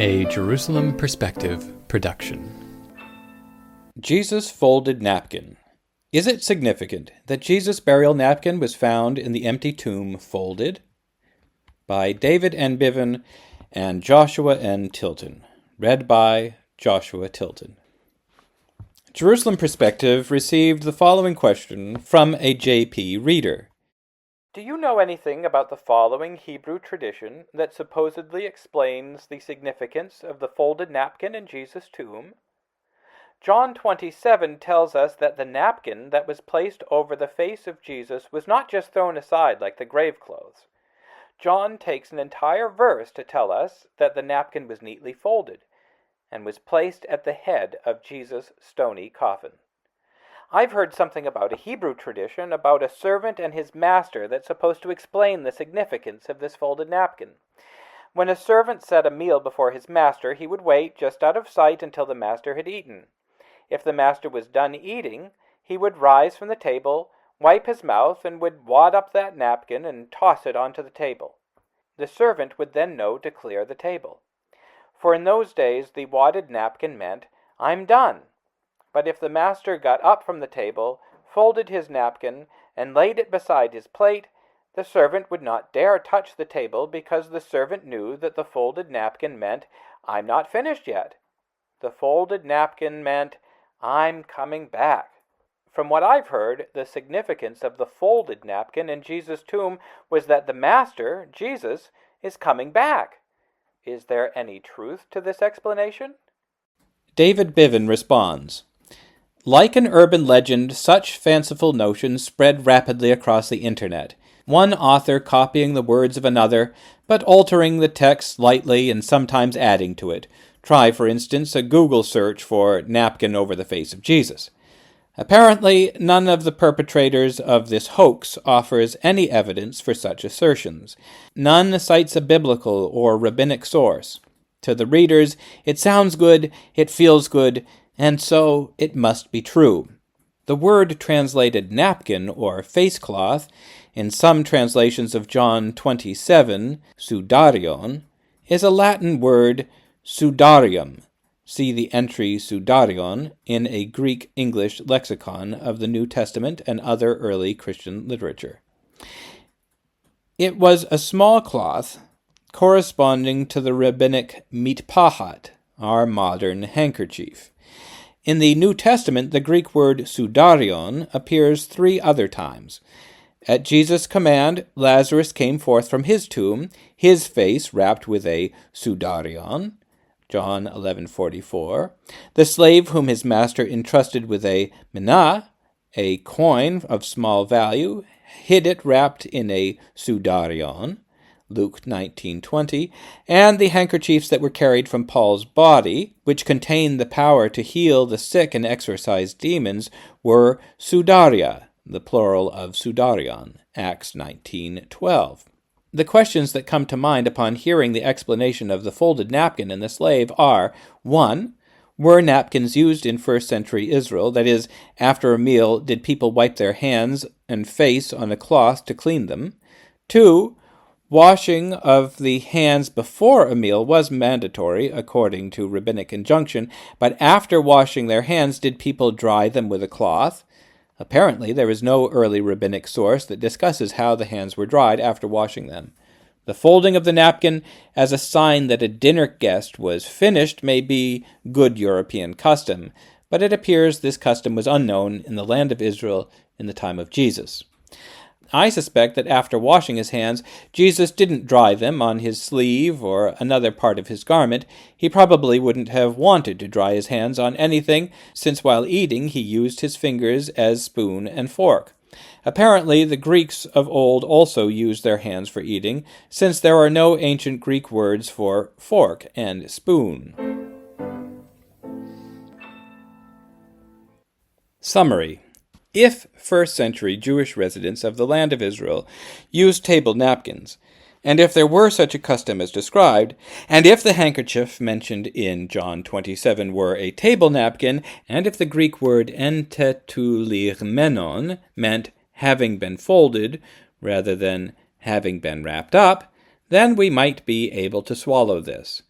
A Jerusalem Perspective production. Jesus' folded napkin. Is it significant that Jesus' burial napkin was found in the empty tomb folded? By David N. Biven and Joshua N. Tilton. Read by Joshua Tilton. Jerusalem Perspective received the following question from a J.P. reader. Do you know anything about the following Hebrew tradition that supposedly explains the significance of the folded napkin in Jesus' tomb? John 27 tells us that the napkin that was placed over the face of Jesus was not just thrown aside like the grave clothes. John takes an entire verse to tell us that the napkin was neatly folded and was placed at the head of Jesus' stony coffin. I've heard something about a Hebrew tradition about a servant and his master that's supposed to explain the significance of this folded napkin. When a servant set a meal before his master, he would wait just out of sight until the master had eaten. If the master was done eating, he would rise from the table, wipe his mouth, and would wad up that napkin and toss it onto the table. The servant would then know to clear the table. For in those days, the wadded napkin meant, "I'm done." But if the master got up from the table, folded his napkin, and laid it beside his plate, the servant would not dare touch the table because the servant knew that the folded napkin meant, "I'm not finished yet." The folded napkin meant, "I'm coming back." From what I've heard, the significance of the folded napkin in Jesus' tomb was that the master, Jesus, is coming back. Is there any truth to this explanation? David Biven responds, like an urban legend, such fanciful notions spread rapidly across the internet, one author copying the words of another, but altering the text slightly and sometimes adding to it. Try, for instance, a Google search for napkin over the face of Jesus. Apparently, none of the perpetrators of this hoax offers any evidence for such assertions. None cites a biblical or rabbinic source. To the readers, it sounds good, it feels good, and so it must be true. The word translated napkin or face cloth, in some translations of John 27, sudarion, is a Latin word sudarium. See the entry sudarion in a Greek-English lexicon of the New Testament and other early Christian literature. It was a small cloth corresponding to the rabbinic mitpahat, our modern handkerchief. In the New Testament, the Greek word sudarion appears 3 other times. At Jesus' command, Lazarus came forth from his tomb, his face wrapped with a sudarion, John 11:44. The slave whom his master entrusted with a mina, a coin of small value, hid it wrapped in a sudarion, Luke 19:20, and the handkerchiefs that were carried from Paul's body, which contained the power to heal the sick and exorcise demons, were sudaria, the plural of sudarion, Acts 19:12. The questions that come to mind upon hearing the explanation of the folded napkin and the slave are, 1. Were napkins used in first century Israel? That is, after a meal, did people wipe their hands and face on a cloth to clean them? 2. Washing of the hands before a meal was mandatory, according to rabbinic injunction, but after washing their hands, did people dry them with a cloth? Apparently, there is no early rabbinic source that discusses how the hands were dried after washing them. The folding of the napkin as a sign that a dinner guest was finished may be good European custom, but it appears this custom was unknown in the land of Israel in the time of Jesus. I suspect that after washing his hands, Jesus didn't dry them on his sleeve or another part of his garment. He probably wouldn't have wanted to dry his hands on anything, since while eating he used his fingers as spoon and fork. Apparently, the Greeks of old also used their hands for eating, since there are no ancient Greek words for fork and spoon. Summary. If first-century Jewish residents of the land of Israel used table napkins, and if there were such a custom as described, and if the handkerchief mentioned in John 27 were a table napkin, and if the Greek word entetulirmenon meant having been folded rather than having been wrapped up, then we might be able to swallow this.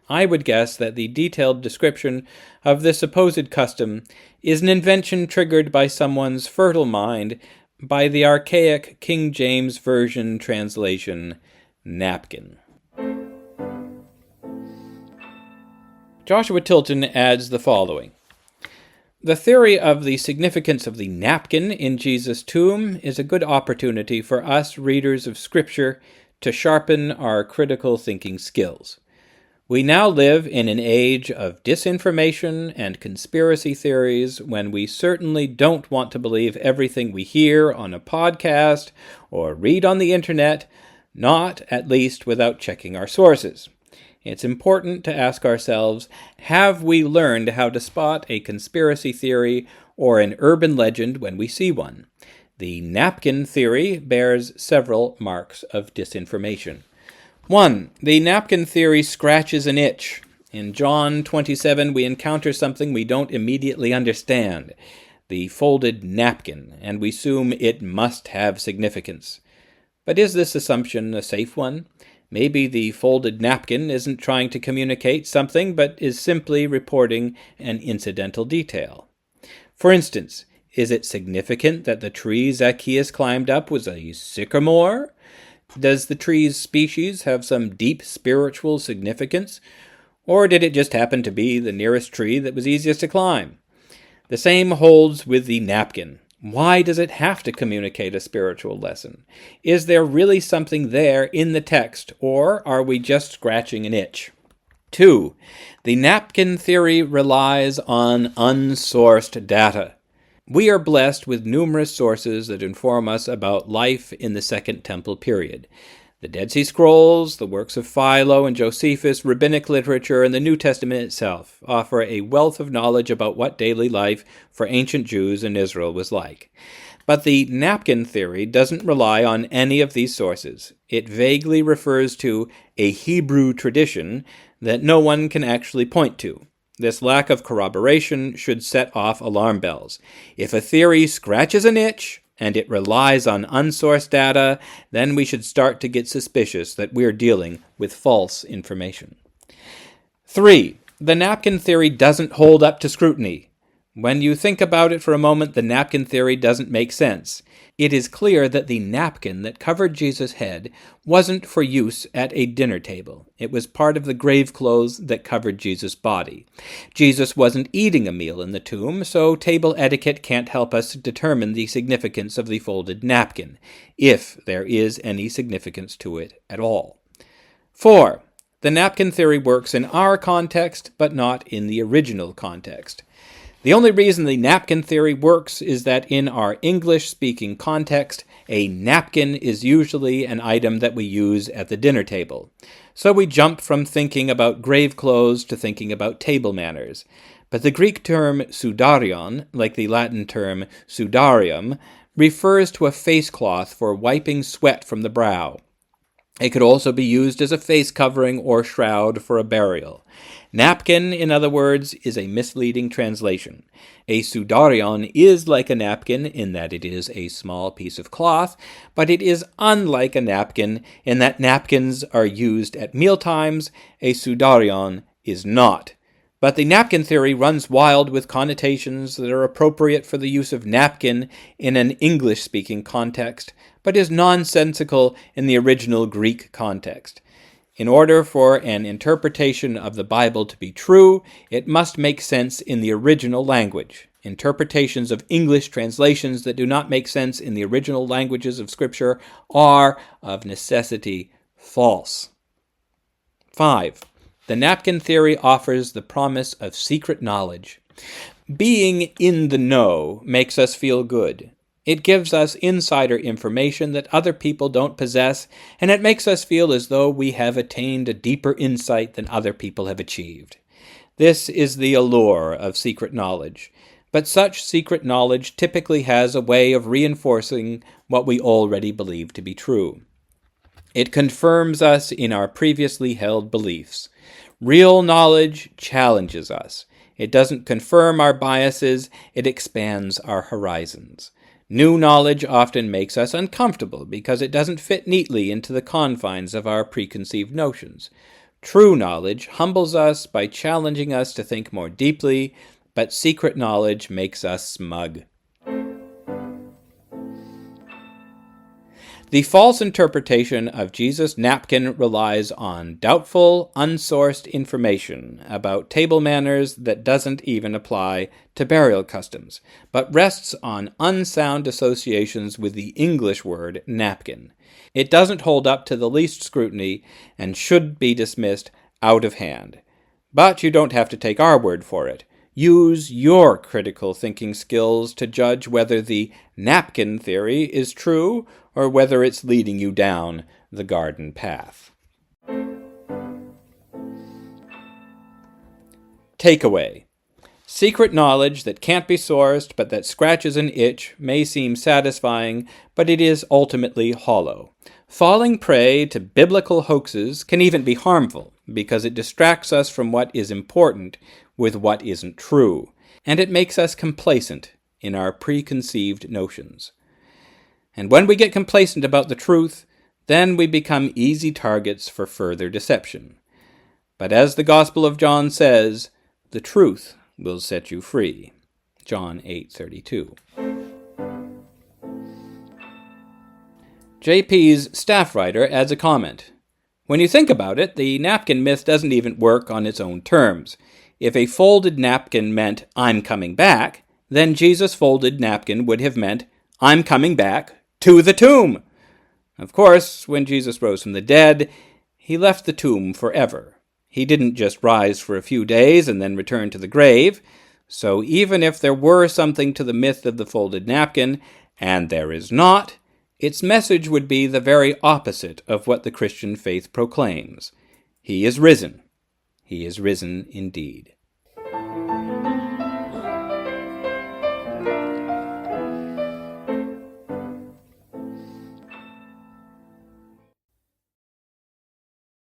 I would guess that the detailed description of this supposed custom is an invention triggered by someone's fertile mind by the archaic King James Version translation, napkin. Joshua Tilton adds the following. The theory of the significance of the napkin in Jesus' tomb is a good opportunity for us readers of Scripture to sharpen our critical thinking skills. We now live in an age of disinformation and conspiracy theories when we certainly don't want to believe everything we hear on a podcast or read on the internet, not at least without checking our sources. It's important to ask ourselves, have we learned how to spot a conspiracy theory or an urban legend when we see one? The napkin theory bears several marks of disinformation. 1. The napkin theory scratches an itch. In John 27, we encounter something we don't immediately understand, the folded napkin, and we assume it must have significance. But is this assumption a safe one? Maybe the folded napkin isn't trying to communicate something, but is simply reporting an incidental detail. For instance, is it significant that the tree Zacchaeus climbed up was a sycamore? Does the tree's species have some deep spiritual significance? Or did it just happen to be the nearest tree that was easiest to climb? The same holds with the napkin. Why does it have to communicate a spiritual lesson? Is there really something there in the text, or are we just scratching an itch? 2. The napkin theory relies on unsourced data. We are blessed with numerous sources that inform us about life in the Second Temple period. The Dead Sea Scrolls, the works of Philo and Josephus, rabbinic literature, and the New Testament itself offer a wealth of knowledge about what daily life for ancient Jews in Israel was like. But the napkin theory doesn't rely on any of these sources. It vaguely refers to a Hebrew tradition that no one can actually point to. This lack of corroboration should set off alarm bells. If a theory scratches an itch, and it relies on unsourced data, then we should start to get suspicious that we're dealing with false information. 3. The napkin theory doesn't hold up to scrutiny. When you think about it for a moment, the napkin theory doesn't make sense. It is clear that the napkin that covered Jesus' head wasn't for use at a dinner table. It was part of the grave clothes that covered Jesus' body. Jesus wasn't eating a meal in the tomb, so table etiquette can't help us determine the significance of the folded napkin, if there is any significance to it at all. 4. The napkin theory works in our context, but not in the original context. The only reason the napkin theory works is that in our English-speaking context, a napkin is usually an item that we use at the dinner table. So we jump from thinking about grave clothes to thinking about table manners. But the Greek term sudarion, like the Latin term sudarium, refers to a face cloth for wiping sweat from the brow. It could also be used as a face covering or shroud for a burial. Napkin, in other words, is a misleading translation. A sudarion is like a napkin in that it is a small piece of cloth, but it is unlike a napkin in that napkins are used at mealtimes. A sudarion is not. But the napkin theory runs wild with connotations that are appropriate for the use of napkin in an English-speaking context, but is nonsensical in the original Greek context. In order for an interpretation of the Bible to be true, it must make sense in the original language. Interpretations of English translations that do not make sense in the original languages of Scripture are, of necessity, false. 5. The napkin theory offers the promise of secret knowledge. Being in the know makes us feel good. It gives us insider information that other people don't possess, and it makes us feel as though we have attained a deeper insight than other people have achieved. This is the allure of secret knowledge. But such secret knowledge typically has a way of reinforcing what we already believe to be true. It confirms us in our previously held beliefs. Real knowledge challenges us. It doesn't confirm our biases, it expands our horizons. New knowledge often makes us uncomfortable because it doesn't fit neatly into the confines of our preconceived notions. True knowledge humbles us by challenging us to think more deeply, but secret knowledge makes us smug. The false interpretation of Jesus' napkin relies on doubtful, unsourced information about table manners that doesn't even apply to burial customs, but rests on unsound associations with the English word napkin. It doesn't hold up to the least scrutiny and should be dismissed out of hand. But you don't have to take our word for it. Use your critical thinking skills to judge whether the napkin theory is true or whether it's leading you down the garden path. Takeaway. Secret knowledge that can't be sourced but that scratches an itch may seem satisfying, but it is ultimately hollow. Falling prey to biblical hoaxes can even be harmful because it distracts us from what is important with what isn't true, and it makes us complacent in our preconceived notions. And when we get complacent about the truth, then we become easy targets for further deception. But as the Gospel of John says, the truth will set you free. John 8:32. JP's staff writer adds a comment. When you think about it, the napkin myth doesn't even work on its own terms. If a folded napkin meant, I'm coming back, then Jesus' folded napkin would have meant, I'm coming back to the tomb. Of course, when Jesus rose from the dead, he left the tomb forever. He didn't just rise for a few days and then return to the grave. So even if there were something to the myth of the folded napkin, and there is not, its message would be the very opposite of what the Christian faith proclaims. He is risen. He is risen indeed.